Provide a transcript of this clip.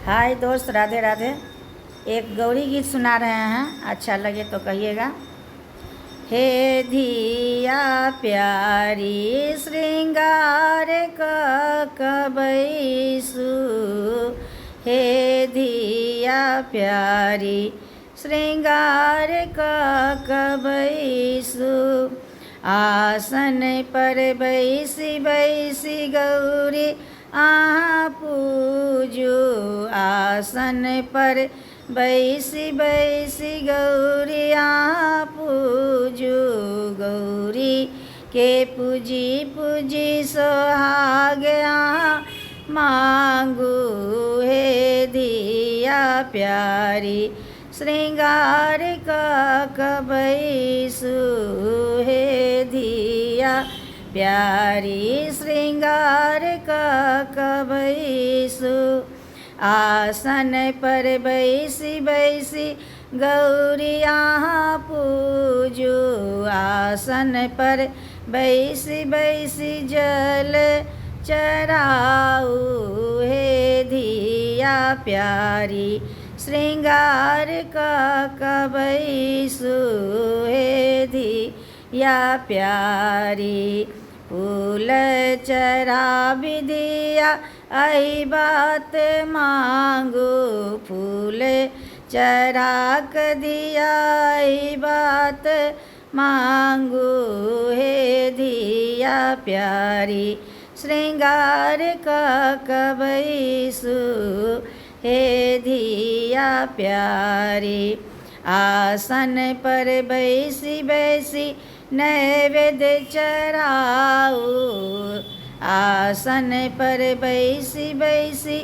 हाय दोस्त, राधे राधे। एक गौरी गीत सुना रहे हैं, अच्छा लगे तो कहिएगा। हे धिया प्यारी श्रृंगार कबैसु, हे धिया प्यारी श्रृंगार कबैसु। आसन पर बैसी बैसी गौरी आहाँ पूजू, आसन पर बैसी बैसी गौरी आहाँ पूजू। गौरी के पूजी पूजी सोहाग आहाँ मांगू, हे धिया प्यारी श्रृंगार कबैसु, हे धिया प्यारी श्रृंगार कबैसु। आसन पर बैसी बैसी गौरी आहाँ पूजू, आसन पर बैसी बैसी जल चढ़ाऊ, हे धिया प्यारी श्रृंगार कबैसु, हे धिया प्यारी। फूल चढ़ावी दिया आई बात मांगू, फूल चढ़ा कर दिया आई बात मांगू, हे धिया प्यारी श्रृंगार कबैसु, हे धिया प्यारी। आसन पर बैसी बैसी नैवेद्य चढ़ाऊ, आसन पर बैसी बैसी